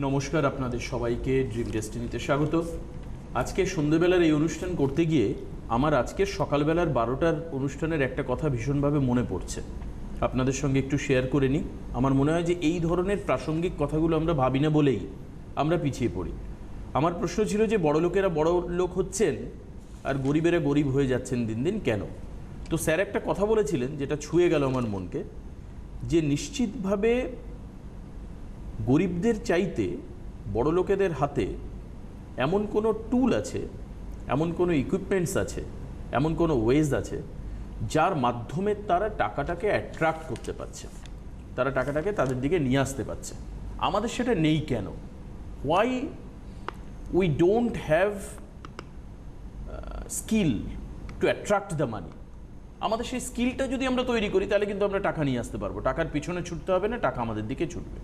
নমস্কার, আপনাদের সবাইকে ড্রিম ডেস্টিনিতে স্বাগত। আজকে সন্ধ্যেবেলার এই অনুষ্ঠান করতে গিয়ে আমার আজকের সকালবেলার 12টার অনুষ্ঠানের একটা কথা ভীষণভাবে মনে পড়ছে, আপনাদের সঙ্গে একটু শেয়ার করে নিই। আমার মনে হয় যে এই ধরনের প্রাসঙ্গিক কথাগুলো আমরা ভাবি না বলেই আমরা পিছিয়ে পড়ি। আমার প্রশ্ন ছিল যে বড় লোকেরা বড় লোক হচ্ছেন আর গরিবেরা গরিব হয়ে যাচ্ছেন দিন দিন কেন? তো স্যার একটা কথা বলেছিলেন যেটা ছুঁয়ে গেল আমার মনকে, যে নিশ্চিতভাবে গরিবদের চাইতে বড় লোকেদের হাতে এমন কোনো টুল আছে, এমন কোনো ইকুইপমেন্টস আছে, এমন কোনো ওয়েজ আছে যার মাধ্যমে তারা টাকাটাকে অ্যাট্রাক্ট করতে পারছে, তারা টাকাটাকে তাদের দিকে নিয়ে আসতে পারছে। আমাদের সেটা নেই কেন? Why we don't have skill to attract the money? আমাদের সেই স্কিলটা যদি আমরা তৈরি করি তাহলে কিন্তু আমরা টাকা নিয়ে আসতে পারবো। টাকার পিছনে ছুটতে হবে না, টাকা আমাদের দিকে ছুটবে।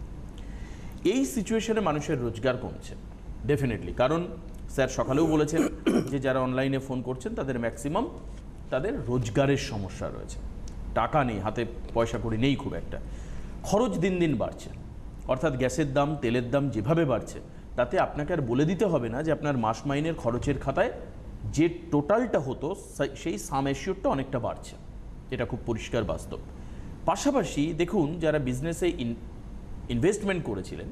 এই সিচুয়েশনে মানুষের রোজগার কমছে ডেফিনেটলি, কারণ স্যার সকালেও বলেছেন যে যারা অনলাইনে ফোন করছেন তাদের ম্যাক্সিমাম তাদের রোজগারের সমস্যা রয়েছে, টাকা নেই, হাতে পয়সা কড়ি নেই খুব একটা। খরচ দিন দিন বাড়ছে, অর্থাৎ গ্যাসের দাম, তেলের দাম যেভাবে বাড়ছে তাতে আপনাকে আর বলে দিতে হবে না যে আপনার মাস মাইনের খরচের খাতায় যে টোটালটা হতো সেই সাম অ্যাসিওরটা অনেকটা বাড়ছে, এটা খুব পরিষ্কার বাস্তব। পাশাপাশি দেখুন, যারা বিজনেসে ইনভেস্টমেন্ট করেছিলেন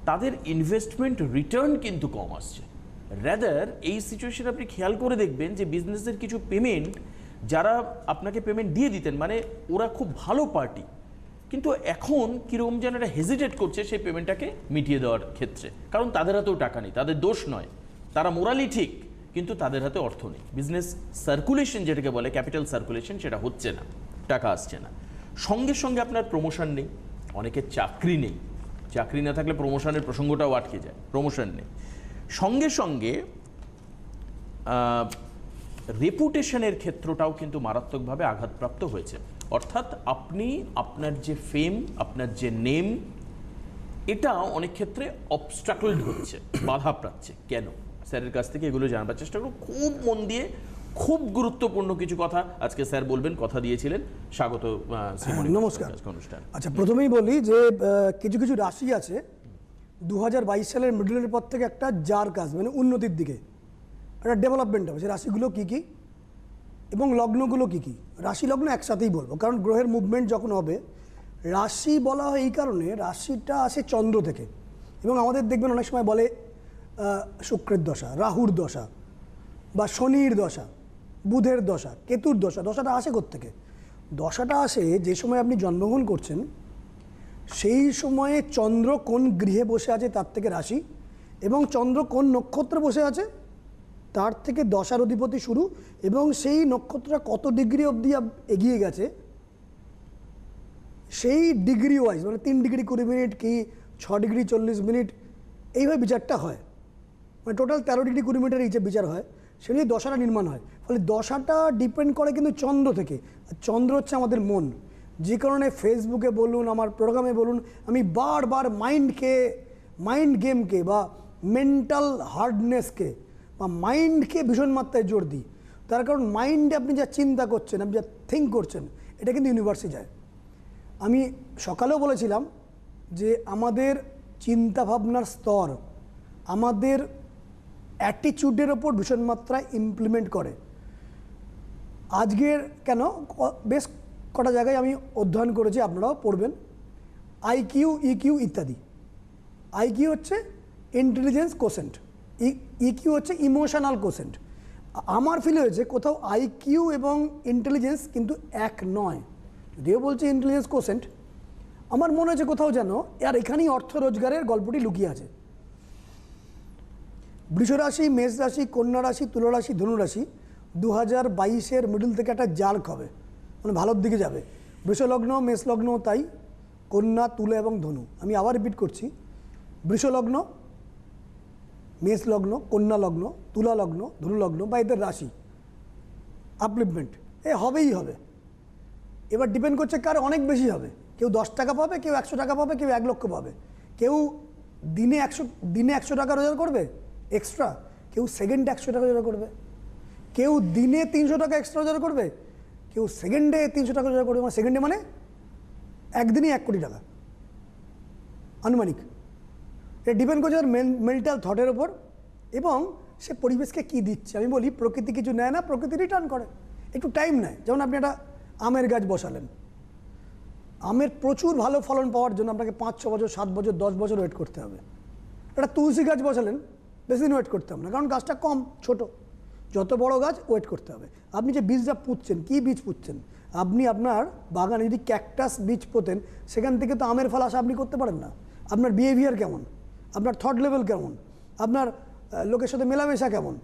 তাদের ইনভেস্টমেন্ট রিটার্ন কিন্তু কম আসছে। র্যাদার এই সিচুয়েশনে আপনি খেয়াল করে দেখবেন যে বিজনেসের কিছু পেমেন্ট যারা আপনাকে পেমেন্ট দিয়ে দিতেন, মানে ওরা খুব ভালো পার্টি, কিন্তু এখন কীরকম যেন একটা হেজিটেট করছে সেই পেমেন্টটাকে মিটিয়ে দেওয়ার ক্ষেত্রে, কারণ তাদের হাতেও টাকা নেই। তাদের দোষ নয়, তারা মোরালি ঠিক, কিন্তু তাদের হাতে অর্থ নেই। বিজনেস সার্কুলেশন যেটাকে বলে, ক্যাপিটাল সার্কুলেশন, সেটা হচ্ছে না, টাকা আসছে না। সঙ্গে সঙ্গে আপনার প্রমোশন নেই, অনেকের চাকরি নেই, চাকরি না থাকলে প্রমোশনের প্রসঙ্গটাও আটকে যায়, প্রমোশন নেই। সঙ্গে সঙ্গে রেপুটেশনের ক্ষেত্রটাও কিন্তু মারাত্মকভাবে আঘাতপ্রাপ্ত হয়েছে। অর্থাৎ আপনি আপনার যে ফেম, আপনার যে নেম, এটা অনেক ক্ষেত্রে অবস্ট্রাকলড হচ্ছে, বাধা পাচ্ছে। কেন? স্যারের কাছ থেকে এগুলো জানবার চেষ্টা করুন খুব মন দিয়ে। খুব গুরুত্বপূর্ণ কিছু কথা আজকে স্যার বলবেন, কথা দিয়েছিলেন। স্বাগত। নমস্কার। অনুষ্ঠান আচ্ছা, প্রথমেই বলি যে কিছু কিছু রাশি আছে 2022 সালের মিডলের পর থেকে একটা যার কাজ, মানে উন্নতির দিকে একটা ডেভেলপমেন্ট হবে। সে রাশিগুলো কী কী এবং লগ্নগুলো কী কী? রাশি লগ্ন একসাথেই বলবো, কারণ গ্রহের মুভমেন্ট যখন হবে, রাশি বলা হয় এই কারণে, রাশিটা আসে চন্দ্র থেকে। এবং আমাদের দেখবেন অনেক সময় বলে শুক্রের দশা, রাহুর দশা, বা শনির দশা, বুধের দশা, কেতুর দশা। দশাটা আসে কোত্থেকে? দশাটা আসে যে সময় আপনি জন্মগ্রহণ করছেন, সেই সময়ে চন্দ্র কোন গৃহে বসে আছে তার থেকে রাশি, এবং চন্দ্র কোন নক্ষত্রে বসে আছে তার থেকে দশার অধিপতি শুরু, এবং সেই নক্ষত্রটা কত ডিগ্রি অবধি এগিয়ে গেছে সেই ডিগ্রি ওয়াইজ, মানে 3 ডিগ্রি 20 মিনিট কি 6 ডিগ্রি 40 মিনিট, এইভাবে বিচারটা হয়। মানে টোটাল 13 ডিগ্রি 20 মিনিটের এই যে বিচার হয়, সে নিয়ে দশাটা নির্মাণ হয়। ফলে দশাটা ডিপেন্ড করে কিন্তু চন্দ্র থেকে। চন্দ্র হচ্ছে আমাদের মন, যে কারণে ফেসবুকে বলুন, আমার প্রোগ্রামে বলুন, আমি বারবার মাইন্ড গেমকে বা মেন্টাল হার্ডনেসকে বা মাইন্ডকে ভীষণ মাত্রায় জোর দিই। তার কারণ মাইন্ডে আপনি যা চিন্তা করছেন, আপনি যা থিঙ্ক করছেন, এটা কিন্তু ইউনিভার্সে যায়। আমি সকালেও বলেছিলাম যে আমাদের চিন্তাভাবনার স্তর আমাদের অ্যাটিটিউডের ওপর ভীষণ মাত্রায় ইমপ্লিমেন্ট করে। আজকের কেন, বেশ কটা জায়গায় আমি অধ্যয়ন করেছি, আপনারাও পড়বেন। আইকিউ, ইকিউ ইত্যাদি। আইকিউ হচ্ছে ইন্টেলিজেন্স কোশেন্ট, ইকিউ হচ্ছে ইমোশনাল কোশেন্ট। আমার ফিল হয়েছে কোথাও আইকিউ এবং ইন্টেলিজেন্স কিন্তু এক নয়। যদিও বলছে ইন্টেলিজেন্স কোশেন্ট, আমার মনে হয়েছে কোথাও যেন আর এখানেই অর্থ রোজগারের গল্পটি লুকিয়ে আছে। বৃষ রাশি, মেষ রাশি, কন্যা রাশি, তুলা রাশি, ধনু রাশি 2022-এর মিডল থেকে একটা জার্ক হবে, মানে ভালোর দিকে যাবে। বৃষ লগ্ন, মেষ লগ্ন, তাই কন্যা, তুলা এবং ধনু। আমি আবার রিপিট করছি, বৃষ লগ্ন, মেষ লগ্ন, কন্যা লগ্ন, তুলা লগ্ন, ধনু লগ্ন বা এদের রাশি আপলিফমেন্ট হবেই হবে। এবার ডিপেন্ড করছে কার অনেক বেশি হবে। কেউ 10 টাকা পাবে, কেউ 100 টাকা পাবে, কেউ 1 লক্ষ পাবে, কেউ দিনে 100 টাকা রোজগার করবে এক্সট্রা, কেউ সেকেন্ডে 100 টাকা রোজগার করবে, কেউ দিনে 300 টাকা এক্সট্রা রোজগার করবে, কেউ সেকেন্ডে 300 টাকা রোজগার করবে। মানে সেকেন্ডে মানে একদিনই 1 কোটি টাকা আনুমানিক। এটা ডিপেন্ড করছে তার মেন্টাল থটের ওপর এবং সে পরিবেশকে কি দিচ্ছে। আমি বলি প্রকৃতি কিছু নেয় না, প্রকৃতি রিটার্ন করে, একটু টাইম নেয়। যেমন আপনি একটা আমের গাছ বসালেন, আমের প্রচুর ভালো ফলন পাওয়ার জন্য আপনাকে 5-6 বছর, 7 বছর, 10 বছর ওয়েট করতে হবে। একটা তুলসী গাছ বসালেন, বেশি দিন ওয়েট করতে হবে না, কারণ গাছটা কম ছোট। যত বড় গাছ ওয়েট করতে হবে। আপনি যে বীজটা পুঁতছেন, কী বীজ পুঁতছেন? আপনি আপনার বাগানে যদি ক্যাকটাস বীজ পোতেন, সেখান থেকে তো আমের ফল আশা আপনি করতে পারেন না। আপনার বিহেভিয়ার কেমন, আপনার থট লেভেল কেমন, আপনার লোকের সাথে মেলামেশা কেমন,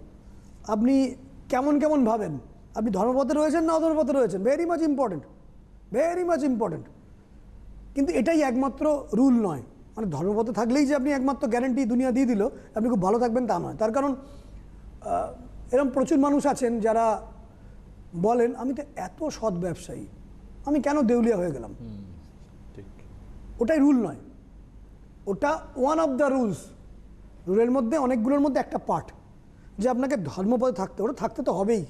আপনি কেমন কেমন ভাবেন, আপনি ধর্মপথে রয়েছেন না অধর্মপথে রয়েছেন, very much important, very much important. কিন্তু এটাই একমাত্র রুল নয়, মানে ধর্মপথে থাকলেই যে আপনি একমাত্র গ্যারেন্টি দুনিয়া দিয়ে দিল আপনি খুব ভালো থাকবেন তা নয়। তার কারণ এরকম প্রচুর মানুষ আছেন যারা বলেন আমি তো এত সৎ ব্যবসায়ী, আমি কেন দেউলিয়া হয়ে গেলাম? ঠিক, ওটাই রুল নয়, ওটা ওয়ান অফ দ্য রুলস। রুলের মধ্যে অনেকগুলোর মধ্যে একটা পার্ট, যে আপনাকে ধর্মপথে থাকতে, ওটা থাকতে তো হবেই,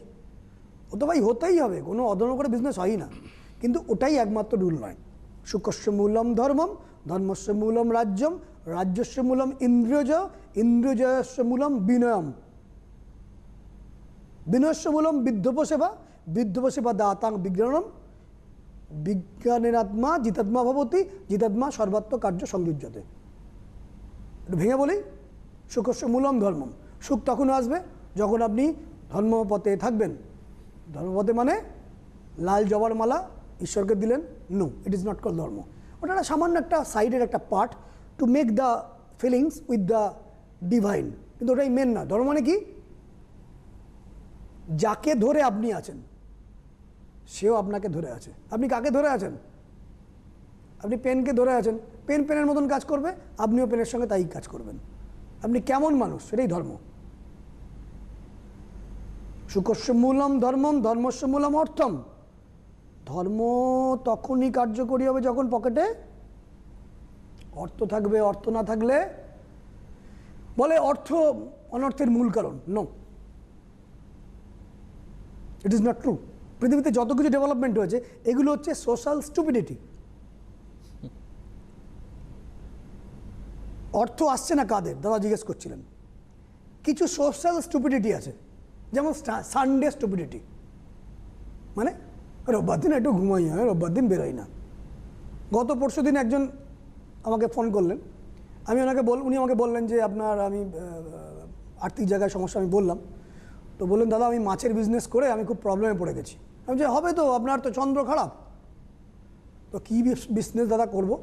ও তো ভাই হতেই হবে, কোনো অধর্ম করে বিজনেস হয়ই না, কিন্তু ওটাই একমাত্র রুল নয়। শুকস্য মূলম ধর্মম, ধর্মস্য মূলম রাজ্যম, রাজ্যস্য মূলম ইন্দ্রিয়জয়, ইন্দ্রিয়জয়স্য মূলম বিনয়ম, বিনয়স্য মূলম বিদ্ধপসেবা, বিদ্ধপসেবা দাতাং বিজ্ঞানম, বিজ্ঞানেরাত্মা জিতাত্মা ভবতি, জিতাত্মা সর্বাত্ম কার্য সংযুজ্যতে। একটু ভেঙে বলি, সুখস্য মূলম ধর্মম। সুখ তখন আসবে যখন আপনি ধর্মপথে থাকবেন। ধর্মপথে মানে লাল জবার মালা ঈশ্বরকে দিলেন, no, it is not call ধর্ম। ওটা একটা সামান্য একটা সাইডের একটা part to make the feelings with the divine, কিন্তু ওটাই মেন না। ধর্ম মানে কি? যাকে ধরে আপনি আছেন সেও আপনাকে ধরে আছে। আপনি কাকে ধরে আছেন? আপনি পেনকে ধরে আছেন, পেন পেনের মতন কাজ করবে, আপনিও পেনের সঙ্গে তাই কাজ করবেন। আপনি কেমন মানুষ, সেটাই ধর্ম। সুখস্য মূলম ধর্মম, ধর্মস্য মূলম অর্থম। ধর্ম তখনই কার্যকরী হবে যখন পকেটে অর্থ থাকবে। অর্থ না থাকলে, বলে অর্থ অনর্থের মূল কারণ, no, it is not true. পৃথিবীতে যত কিছু ডেভেলপমেন্ট হয়েছে এগুলো হচ্ছে সোশ্যাল স্টুপিডিটি। অর্থ আসছে না কাদের, দাদা জিজ্ঞেস করছিলেন। কিছু সোশ্যাল স্টুপিডিটি আছে, যেমন সানডে স্টুপিডিটি, মানে রোববার দিন একটু ঘুমাই, হয় রোববার দিন বেরোই না। গত পরশু দিন একজন আমাকে ফোন করলেন, আমি ওনাকে উনি আমাকে বললেন যে আপনার আমি আর্থিক জায়গায় সমস্যা, আমি বললাম। তো বললেন দাদা আমি মাছের বিজনেস করে আমি খুব প্রবলেমে পড়ে গেছি। আমি যে হবে তো, আপনার তো চন্দ্র খারাপ। তো কী বিজনেস দাদা করবো?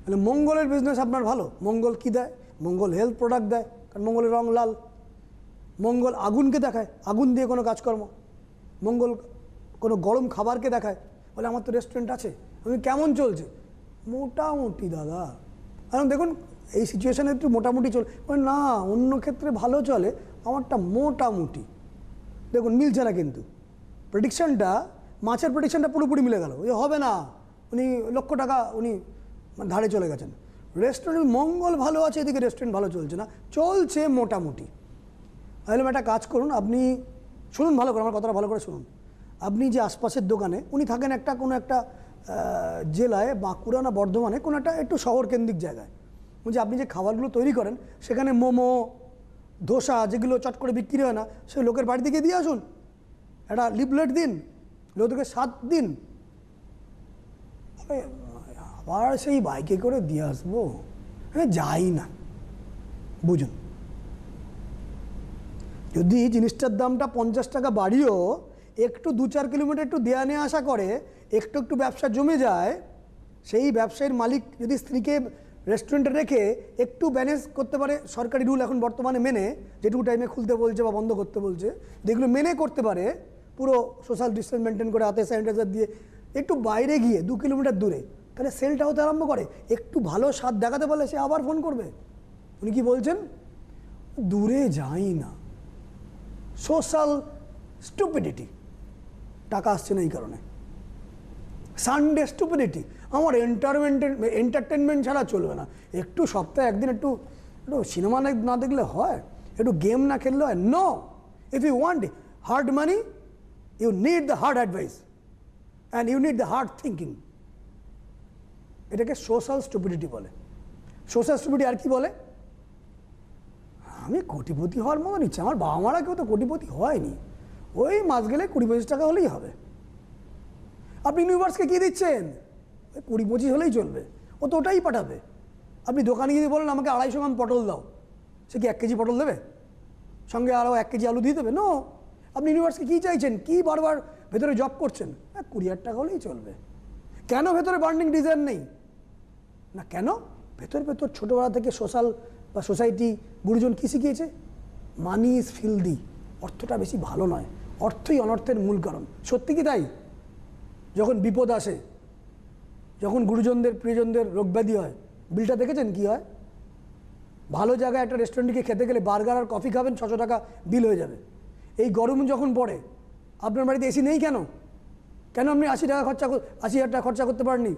তাহলে মঙ্গলের বিজনেস আপনার ভালো। মঙ্গল কি দেয়? মঙ্গল হেলথ প্রোডাক্ট দেয়, কারণ মঙ্গলের রং লাল। মঙ্গল আগুনকে দেখায়, আগুন দিয়ে কোনো কাজকর্ম। মঙ্গল কোনো গরম খাবারকে দেখায়, বলে আমার তো রেস্টুরেন্ট আছে। আমি কেমন চলছে? মোটামুটি দাদা। কারণ দেখুন এই সিচুয়েশানে একটু মোটামুটি না, অন্য ক্ষেত্রে ভালো চলে, আমারটা মোটামুটি। দেখুন মিলছে না, কিন্তু প্রেডিকশানটা, মাছের প্রেডিকশানটা পুরোপুরি মিলে গেল। ওই হবে না, উনি লক্ষ টাকা উনি ধারে চলে গেছেন। রেস্টুরেন্ট মঙ্গল ভালো আছে, এদিকে রেস্টুরেন্ট ভালো চলছে না, চলছে মোটামুটি। তাহলে একটা কাজ করুন, আপনি শুনুন ভালো করে, আমার কথাটা ভালো করে শুনুন। আপনি যে আশপাশের দোকানে, উনি থাকেন কোনো একটা জেলায়, বাঁকুড়া না বর্ধমানে, কোনো একটা একটু শহরকেন্দ্রিক জায়গায়, যে আপনি যে খাবারগুলো তৈরি করেন সেখানে মোমো, ধোসা যেগুলো চট করে বিক্রি হয় না, সেই লোকের বাড়ি থেকে দিয়ে আসুন, একটা লিফলেট দিন, লোকদেরকে 7 দিন। আবার সেই বাইকে করে দিয়ে আসবো, যাই না। বুঝুন, যদি জিনিসটার দামটা 50 টাকা বাড়িয়েও একটু 2-4 কিলোমিটার একটু দেয়া নেওয়া আসা করে, একটু একটু ব্যবসা জমে যায়, সেই ব্যবসায়ীর মালিক যদি স্ত্রীকে রেস্টুরেন্টে রেখে একটু ম্যানেজ করতে পারে, সরকারি রুল এখন বর্তমানে মেনে, যেটুকু টাইমে খুলতে বলছে বা বন্ধ করতে বলছে, যেগুলো মেনে করতে পারে, পুরো সোশ্যাল ডিস্টেন্স মেনটেন করে, হাতে স্যানিটাইজার দিয়ে, একটু বাইরে গিয়ে 2 কিলোমিটার দূরে, তাহলে সেলটা হতে আরম্ভ করে। একটু ভালো স্বাদ দেখাতে পারলে সে আবার ফোন করবে। উনি কি বলছেন? দূরে যাই না, সোশ্যাল স্টুপিডিটি, টাকা আসছে না এই কারণে। সানডে স্টুপিডিটি, আমার এন্টারটেনমেন্ট ছাড়া চলবে না, একটু সপ্তাহে একদিন একটু সিনেমা না দেখলে হয়, একটু গেম না খেললে হয়। No, if you want hard money, you need the hard advice and you need the hard thinking. এটাকে সোশ্যাল স্টুপিডিটি বলে। সোশ্যাল স্টুপিডিটি আর কি বলে? আমি কোটিপতি হওয়ার মতো নিচ্ছে, আমার বাবা মারা কেউ তো কোটিপতি হয়নি, ওই মাস গেলে 20-25 টাকা হলেই হবে। আপনি ইউনিভার্সকে কী দিচ্ছেন? ওই 20-25 হলেই চলবে, ও তো ওটাই পাঠাবে। আপনি দোকানে গিয়ে বলেন আমাকে 250 গ্রাম পটল দাও, সে কি 1 কেজি পটল দেবে? সঙ্গে আরও 1 কেজি আলু দিয়ে দেবে? নো। আপনি ইউনিভার্সকে কী চাইছেন? কী বারবার ভেতরে জব করছেন? 20,000 টাকা হলেই চলবে। কেন ভেতরে বার্নিং ডিজায়ার নেই? না কেন? ভেতর ছোটোবেলা থেকে সোশ্যাল বা সোসাইটি গুরুজন কী শিখিয়েছে? মানি ইজ ফিলদি, অর্থটা বেশি ভালো নয়, অর্থই অনর্থের মূল কারণ। সত্যি কি তাই? যখন বিপদ আসে, যখন গুরুজনদের প্রিয়জনদের রোগব্যাধি হয়, বিলটা দেখেছেন কি হয়? ভালো জায়গায় একটা রেস্টুরেন্টে গিয়ে খেতে গেলে বার্গার আর কফি খাবেন, 600 টাকা বিল হয়ে যাবে। এই গরম যখন পড়ে, আপনার বাড়িতে এসি নেই কেন? কেন আপনি 80,000 টাকা খরচা করতে পারেননি?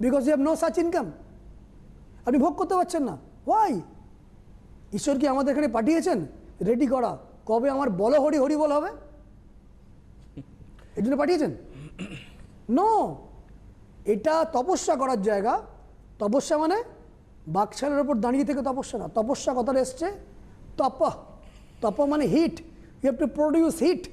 Because you have no such income. আপনি ভোগ করতে পারছেন না। ওয়াই? ঈশ্বর কি আমাদের এখানে পাঠিয়েছেন রেডি করা কবে আমার বলো হরি হরি বল হবে, এই জন্য পাঠিয়েছেন? নো, এটা তপস্যা করার জায়গা। তপস্যা মানে বাকশালের ওপর দাঁড়িয়ে থেকে তপস্যা না। তপস্যা কথাটা এসছে তপ, তপ মানে heat. You have to produce heat,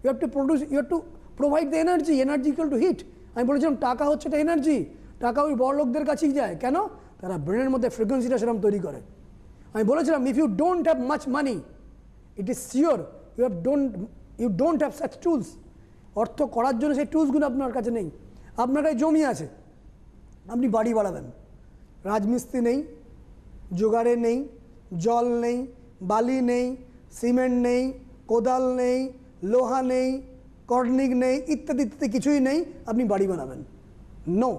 you have to provide the energy, energy equal to heat. আমি বলেছিলাম টাকা হচ্ছে এটা এনার্জি। টাকা ওই বড় লোকদের কাছেই যায়, কেন? তারা ব্রেনের মধ্যে ফ্রিকোয়েন্সিটা সেরকম তৈরি করে। আমি বলেছিলাম if you don't have much money, it is sure you don't have such tools. অর্থ করার জন্য সেই টুলসগুলো আপনার কাছে নেই। আপনার কাছে জমি আছে, আপনি বাড়ি বাড়াবেন, রাজমিস্ত্রি নেই, জোগাড়ে নেই, জল নেই, বালি নেই, সিমেন্ট নেই, কোদাল নেই, লোহা নেই, কর্নিক নেই, ইত্যাদি ইত্যাদি কিছুই নেই, আপনি বাড়ি বানাবেন? No,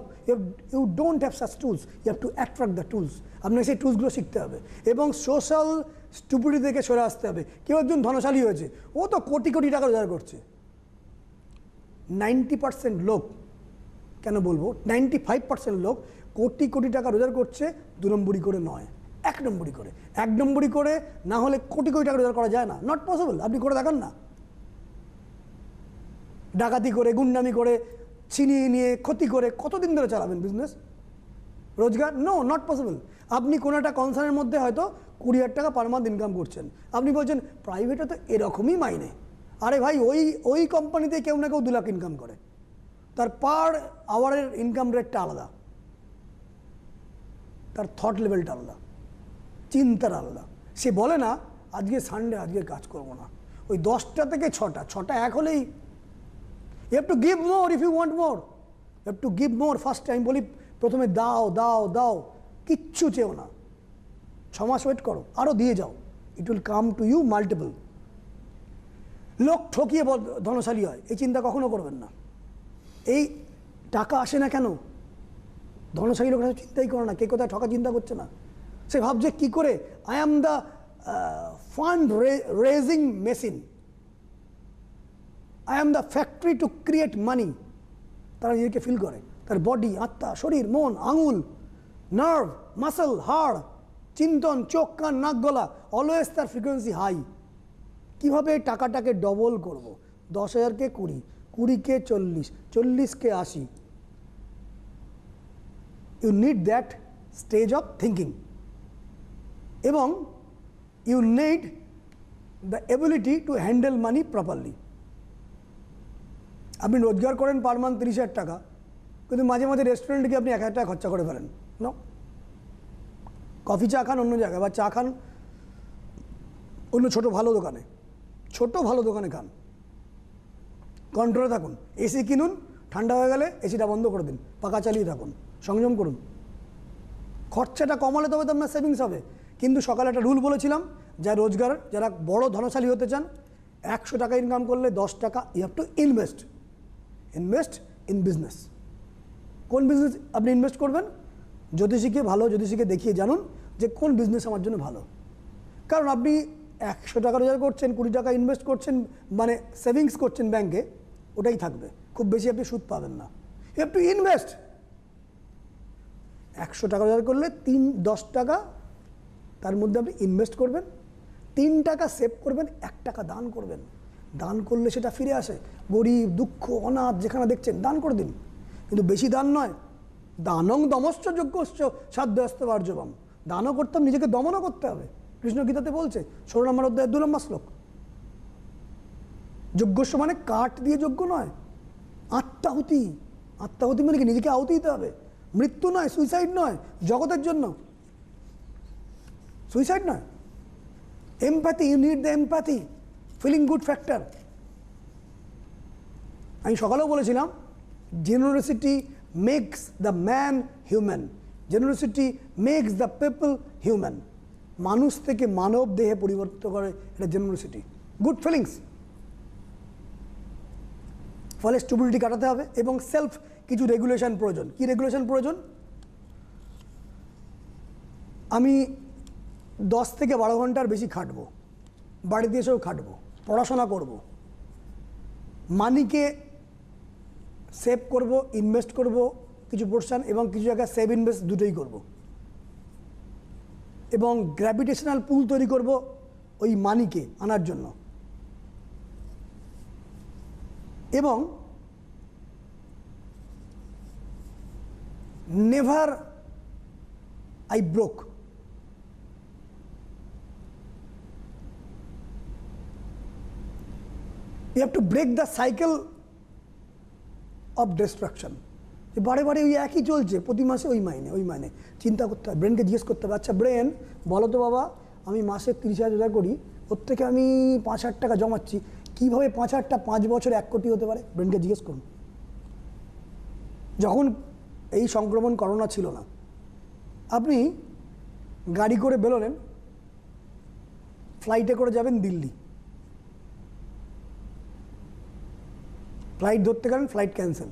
you don't have such tools, you have to attract the tools. আপনাকে সেই টুলসগুলো শিখতে হবে এবং সোশ্যাল স্টুপিডিটি থেকে সরে আসতে হবে। কেউ একজন ধনশালী হয়েছে, ও তো কোটি কোটি টাকা রোজগার করছে। 90% লোক, কেন বলবো 95% লোক কোটি কোটি টাকা রোজগার করছে 2 নম্বরি করে নয়, 1 নম্বরি করে। 1 নম্বরি করে না হলে কোটি কোটি টাকা রোজগার করা যায় না, নট পসিবল। আপনি করে দেখান না। ডাকাতি করে, গুন্ডামি করে, ছিনিয়ে নিয়ে, ক্ষতি করে কতদিন ধরে চালাবেন বিজনেস রোজগার? No, not possible. আপনি কোনো একটা কনসার্নের মধ্যে হয়তো 20,000 টাকা পার মান্থ ইনকাম করছেন, আপনি বলছেন প্রাইভেটে তো এরকমই মাইনে। আরে ভাই, ওই কোম্পানিতে কেউ না কেউ 2 লাখ ইনকাম করে, তার পার আওয়ারের ইনকাম রেটটা আলাদা, তার থট লেভেলটা আলাদা, চিন্তার আলাদা। সে বলে না আজকে সানডে, আজকে কাজ করবো না, ওই 10টা থেকে 6টা 1 হলেই you have to give more if you want more, you have to give more. First time বলি প্রথমে দাও দাও দাও, কিচ্ছু চেও না, 6 মাস ওয়েট করো, আরও দিয়ে যাও, it will come to you multiple. লোক ঠকিয়ে ধনশালী হয়, এই চিন্তা কখনো করবেন না। এই টাকা আসে না কেন? ধনশালী লোকরা চিন্তাই করে না, কে কোথায় ঠকা চিন্তা করছে না। সে ভাবছে কী করে I am the fund raising machine, I am the factory to create money. তারা নিজেকে ফিল করে, তার বডি, আত্মা, শরীর, মন, আঙুল, নার্ভ, মাসল, হাড়, চিন্তন, চোখ, কান, নাক, গলা, অলওয়েজ তার ফ্রিকোয়েন্সি হাই। কীভাবে টাকাটাকে ডবল করব? 10,000-কে 20, 20-কে 40, 40-কে 80। You need that stage of thinking এবং you need the ability to handle money properly. আপনি রোজগার করেন পার মান্থ 30,000 টাকা, কিন্তু মাঝে মাঝে রেস্টুরেন্টে গিয়ে আপনি 1,000 টাকা খরচা করে ফেলেন। নো, কফি চা খান অন্য জায়গায়, বা চা খান অন্য ছোটো ভালো দোকানে খান। কন্ট্রোলে থাকুন। এসি কিনুন, ঠান্ডা হয়ে গেলে এসিটা বন্ধ করে দিন, পাখা চালিয়ে থাকুন, সংযম করুন। খরচাটা কমালে তবে তো আপনার সেভিংস হবে। কিন্তু সকালে একটা রুল বলেছিলাম, যারা বড় ধনশালী হতে চান, 100 টাকা ইনকাম করলে 10 টাকা you have to invest in business. কোন বিজনেস আপনি ইনভেস্ট করবেন? ভালো জ্যোতিষীকে দেখিয়ে জানুন যে কোন বিজনেস আমার জন্য ভালো। কারণ আপনি 100 টাকা রোজগার করছেন, 20 টাকা ইনভেস্ট করছেন, মানে সেভিংস করছেন ব্যাংকে, ওটাই থাকবে, খুব বেশি আপনি সুদ পাবেন না। You have to invest. 100 টাকা রোজগার করলে 10 টাকা তার মধ্যে আপনি ইনভেস্ট করবেন, 3 টাকা সেভ করবেন, 1 টাকা দান করবেন। দান করলে সেটা ফিরে আসে। গরিব, দুঃখ, অনাথ যেখানে দেখছেন দান করে দিন, কিন্তু বেশি দান নয়। দানং দমশ্চ যজ্ঞশ্চ সাধ্যস্ত বার্জবম। দানও করতে হবে, নিজেকে দমনও করতে হবে। কৃষ্ণ গীতাতে বলছে 16 নম্বর অধ্যায় 2 নম্বর শ্লোক। যজ্ঞস্য মানে কাঠ দিয়ে যজ্ঞ নয়, আত্মাহুতি। আত্মাহুতি মানে কি? নিজেকে আহুতি দিতে হবে। মৃত্যু নয়, সুইসাইড নয়, জগতের জন্য সুইসাইড নয়। Empathy, you need the empathy, feeling good factor. আমি সকালেও বলেছিলাম generosity makes the man human, generosity makes the people human. মানুষ থেকে মানব দেহে পরিবর্তিত করে এটা জেনারোসিটি, গুড ফিলিংস। ফলে স্টুপিডিটি কাটাতে হবে এবং সেলফ কিছু রেগুলেশন প্রয়োজন। কি রেগুলেশন প্রয়োজন? আমি 10 থেকে 12 ঘন্টার বেশি খাটবো, বাড়িতে এসেও খাটবো, পড়াশোনা করব, মানিকে সেভ করব, ইনভেস্ট করব কিছু পোর্শন, এবং কিছু জায়গায় সেভ ইনভেস্ট দুটোই করব, এবং গ্র্যাভিটেশনাল পুল তৈরি করব ওই মানিকে আনার জন্য। এবং never I broke, you have to break the cycle of destruction। বারে বারে ওই একই চলছে, প্রতি মাসে ওই মাইনে। চিন্তা করতে হবে, ব্রেনকে জিজ্ঞেস করতে হবে, আচ্ছা ব্রেন বলো তো বাবা, আমি মাসে 30,000 করি, ওর থেকে আমি 5,000 টাকা জমাচ্ছি, কীভাবে 5,000টা 5 বছরে 1 কোটি হতে পারে? ব্রেনকে জিজ্ঞেস করুন। যখন এই সংক্রমণ করোনা ছিল না, আপনি গাড়ি করে বেরোলেন, ফ্লাইটে করে যাবেন দিল্লি, ফ্লাইট ধরতে গেলেন, ফ্লাইট ক্যান্সেল,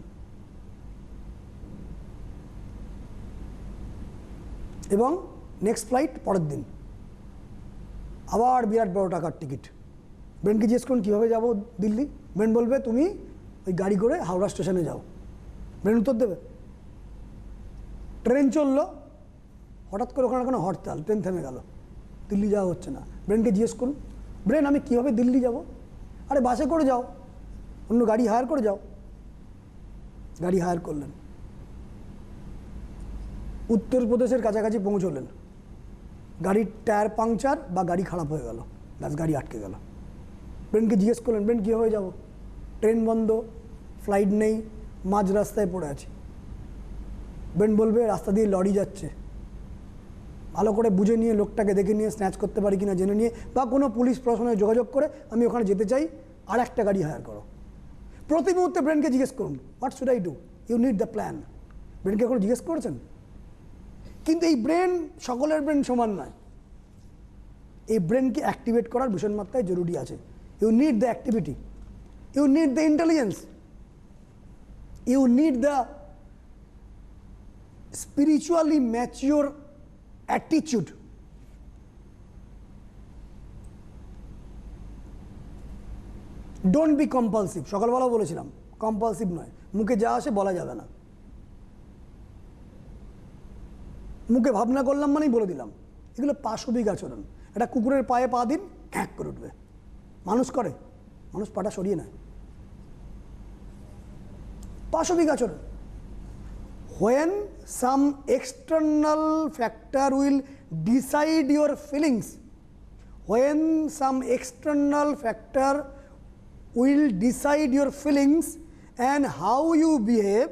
এবং নেক্সট ফ্লাইট পরের দিন, আবার বিরাট বড় টাকার টিকিট। ব্রেনকে জিজ্ঞেস করুন কীভাবে যাবো দিল্লি? ব্রেন বলবে তুমি ওই গাড়ি করে হাওড়া স্টেশনে যাও। ব্রেন উত্তর দেবে। ট্রেন চললো, হঠাৎ করে ওখানে কোনো হরতাল, ট্রেন থেমে গেল, দিল্লি যাওয়া হচ্ছে না। ব্রেনকে জিজ্ঞেস করুন, ব্রেন আমি কীভাবে দিল্লি যাব? আরে বাসে করে যাও, অন্য গাড়ি হায়ার করে যাও। গাড়ি হায়ার করলেন, উত্তরপ্রদেশের কাছাকাছি পৌঁছলেন, গাড়ির টায়ার পাংচার বা গাড়ি খারাপ হয়ে গেল, গাড়ি আটকে গেল। ব্রেনকে জিজ্ঞেস করলেন, ব্রেন কীভাবে যাব? ট্রেন বন্ধ, ফ্লাইট নেই, মাঝ রাস্তায় পড়ে আছি। ব্রেন বলবে রাস্তা দিয়ে লরি যাচ্ছে, ভালো করে বুঝে নিয়ে, লোকটাকে দেখে নিয়ে, স্ন্যাচ করতে পারি কিনা জেনে নিয়ে, বা কোনো পুলিশ প্রশাসনে যোগাযোগ করে আমি ওখানে যেতে চাই, আর একটা গাড়ি হায়ার করো। প্রতি মুহূর্তে ব্রেনকে জিজ্ঞেস করুন, what should I do? You need the plan. ব্রেনকে এখন জিজ্ঞেস করেছেন? কিন্তু এই ব্রেন, সকলের ব্রেন সমান নয়। এই ব্রেনকে অ্যাক্টিভেট করার ভীষণ মাত্রায় জরুরি আছে। You need the activity, you need the intelligence, you need the spiritually mature attitude. Don't be compulsive. সকালবেলাও বলেছিলাম, কম্পালসিভ নয়, মুখে যা আসে বলা যাবে না। মুখে ভাবনা করলাম মানেই বলে দিলাম, এগুলো পাশবিক আচরণ। একটা কুকুরের পায়ে পা দিন, ক্যাঁক করে উঠবে। মানুষ করে, মানুষ পাটা সরিয়ে নেয়। পাশবিক আচরণ। when some external factor will decide your feelings, when some external factor will decide your feelings and how you behave,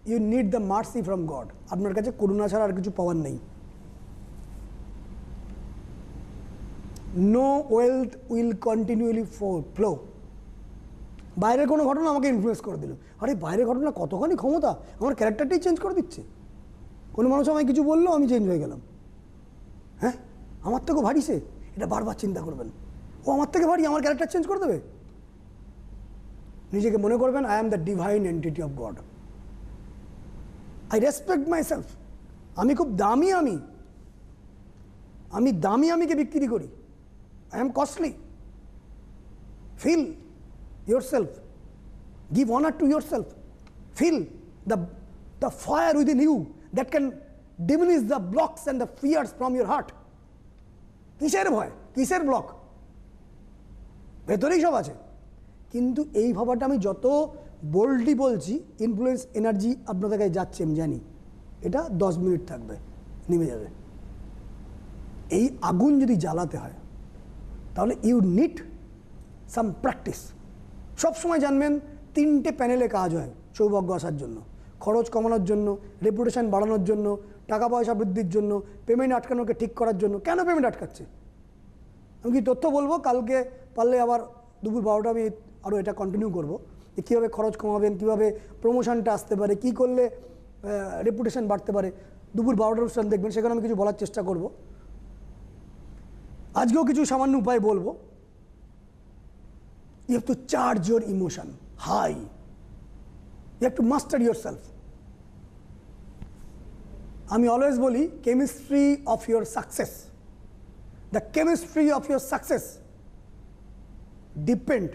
you need the mercy from God. আপনার কাছে করুণা ছাড়া আর কিছু পাওয়ার নেই। No wealth will continually flow. বাইরের কোনো ঘটনা আমাকে influence করে দিল, আরে বাইরের ঘটনা কতখানি ক্ষমতা, আমার ক্যারেক্টারটাই চেঞ্জ করে দিচ্ছে। কোনো মানুষ আমায় কিছু বললো, আমি চেঞ্জ হয়ে গেলাম। হ্যাঁ, আমার থেকেও ভারী সে, এটা বারবার চিন্তা করবেন। ও আমার থেকে ভারী, আমার ক্যারেক্টার চেঞ্জ করে দেবে। নিজেকে মনে করবেন I am the divine entity of god. I respect my self. আমি খুব দামি, আমি দামি, আমিকে বিক্রি করি। I am costly. Feel yourself. Give honor to yourself. Feel the fire within you that can diminish the blocks and the fears from your heart. কিসের ভয়, কিসের ব্লক? ভেতরেই সব আছে। কিন্তু এই ভাবাটা আমি যত বোল্ডলি বলছি, ইনফ্লুয়েন্স এনার্জি আপনাদের কাছে যাচ্ছে, আমি জানি। এটা 10 মিনিট থাকবে, নেমে যাবে। এই আগুন যদি জ্বালাতে হয় তাহলে ইউ নিড সাম প্র্যাকটিস। সবসময় জানবেন 3টে প্যানেলে কাজ হয় সৌভাগ্য আসার জন্য: খরচ কমানোর জন্য, রেপুটেশন বাড়ানোর জন্য, টাকা পয়সা বৃদ্ধির জন্য, পেমেন্ট আটকানোকে ঠিক করার জন্য। কেন পেমেন্ট আটকাচ্ছে আমি কি তথ্য বলবো, কালকে পারলে আবার দুপুর 12টা আমি আরও এটা কন্টিনিউ করবো যে কীভাবে খরচ কমাবেন, কীভাবে প্রমোশনটা আসতে পারে, কী করলে রেপুটেশন বাড়তে পারে। দুপুর 12টার অনুষ্ঠান দেখবেন, সেখানে আমি কিছু বলার চেষ্টা করব। আজকেও কিছু সামান্য উপায় বলবো। You have to charge your emotion high, you have to master yourself. আমি অলওয়েজ বলি chemistry of your success, the chemistry of your success depend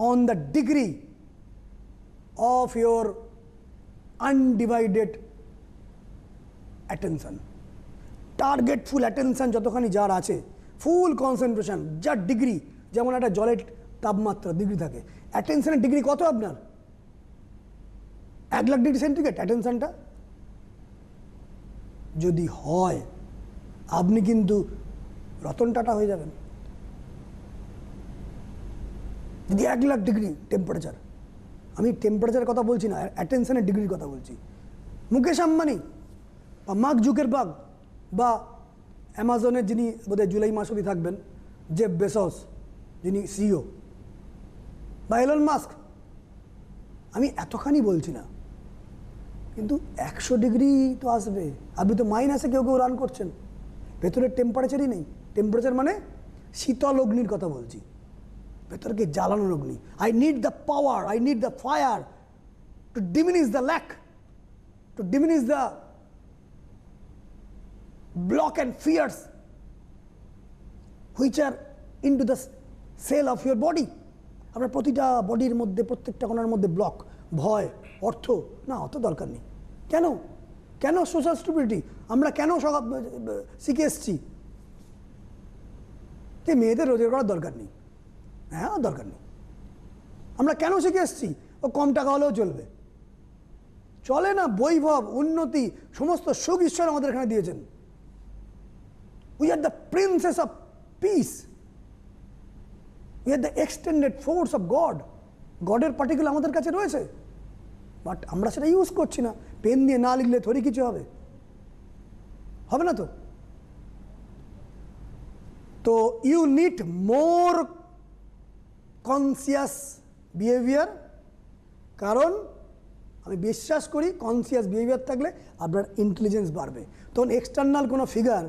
on the degree of your undivided attention. Targetful attention যতখানি যার আছে, ফুল concentration, যার degree, যেমন একটা জলের তাপমাত্রা ডিগ্রি থাকে, অ্যাটেনশনের ডিগ্রি কত আপনার? 1 লাখ ডিগ্রি সেন্টিগ্রেড অ্যাটেনশনটা যদি হয়, আপনি কিন্তু রতন টাটা হয়ে যাবেন। যদি 1 লাখ ডিগ্রি টেম্পারেচার, আমি টেম্পারেচারের কথা বলছি না, অ্যাটেনশনের ডিগ্রির কথা বলছি। মুকেশ আম্বানি বা মার্ক জুকারবার্গ বা অ্যামাজনের যিনি বোধহয় জুলাই মাস অবধি থাকবেন, জেফ বেজোস যিনি সিইও, বা এলন মাস্ক, আমি এতখানি বলছি না, কিন্তু 100 ডিগ্রি তো আসবে। আপনি তো মাইনাসে কেউ কেউ রান করছেন, ভেতরের টেম্পারেচারই নেই। টেম্পারেচার মানে শীতল অগ্নির কথা বলছি, ভেতরকে জ্বালানোর অগ্নি। I need the power, I need the fire to diminish the lack, to diminish the block and fears which are into the cell of your body. আপনার প্রতিটা বডির মধ্যে, প্রত্যেকটা কোণার মধ্যে ব্লক, ভয়, অর্থ না, অত দরকার নেই। কেন কেন সোশ্যাল স্টুপিডিটি আমরা কেন শিখে এসছি যে মেয়েদের রোজগার করার দরকার নেই? হ্যাঁ, দরকার নেই। আমরা কেন শিখে এসছি ও কম টাকা হলেও চলবে? চলে না। বৈভব, উন্নতি, সমস্ত সুখ ঈশ্বর আমাদের এখানে দিয়েছেন। We are the princes of peace, we are the extended force of God. গডের পার্টিকেল আমাদের কাছে রয়েছে, বাট আমরা সেটা ইউজ করছি না। পেন দিয়ে না লিখলে থরি কিছু হবে? হবে না তো। তো you need more conscious behaviour, কারণ আমি বিশ্বাস করি কনসিয়াস বিহেভিয়ার থাকলে আপনার ইন্টেলিজেন্স বাড়বে। তখন এক্সটার্নাল কোনো ফিগার,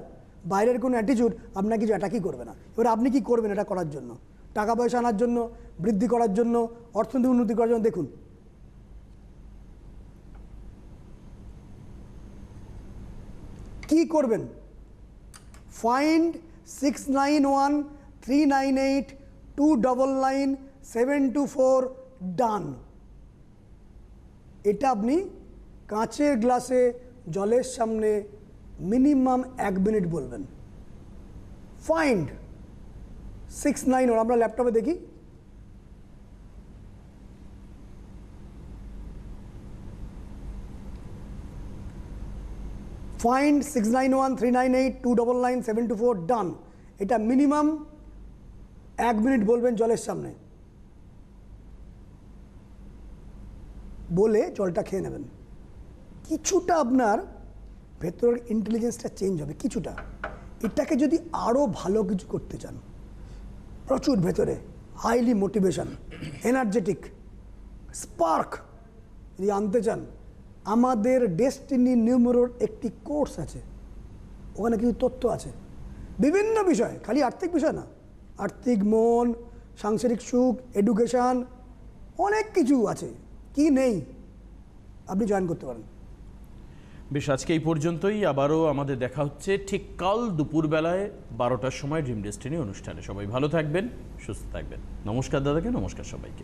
বাইরের কোনো অ্যাটিটিউড আপনার কিছু অ্যাটাকই করবে না। এবার আপনি কি করবেন এটা করার জন্য? টাকা পয়সা আনার জন্য, বৃদ্ধি করার জন্য, অর্থনৈতিক উন্নতি করার জন্য? দেখুন, কি করবেন? ফাইন্ড 691398299724 ডান। এটা আপনি কাঁচের গ্লাসে জলের সামনে মিনিমাম 1 মিনিট বলবেন। ফাইন্ড 691, আমরা ল্যাপটপে দেখি, ফাইন্ড 691398299724 ডান। এটা মিনিমাম 1 মিনিট বলবেন জলের সামনে, বলে জলটা খেয়ে নেবেন। কিছুটা আপনার ভেতরের ইন্টেলিজেন্সটা চেঞ্জ হবে, কিছুটা। এটাকে যদি আরও ভালো কিছু করতে চান, প্রচুর ভেতরে হাইলি মোটিভেশন, এনার্জেটিক স্পার্ক যদি আনতে চান, আমাদের ডেস্টিনি নিউমেরোর একটি কোর্স আছে, ওখানে কিছু তথ্য আছে বিভিন্ন বিষয়, খালি আর্থিক বিষয় না, আর্থিক, মন, সাংসারিক সুখ, এডুকেশান, অনেক কিছু আছে। কি নেই, আপনি জয়েন করতে পারেন। বেশ, আজকে এই পর্যন্তই। আবারও আমাদের দেখা হচ্ছে ঠিক কাল দুপুরবেলায় 12টার সময় ড্রিম ডেস্টিনি অনুষ্ঠানে। সবাই ভালো থাকবেন, সুস্থ থাকবেন। নমস্কার দাদাকে, নমস্কার সবাইকে।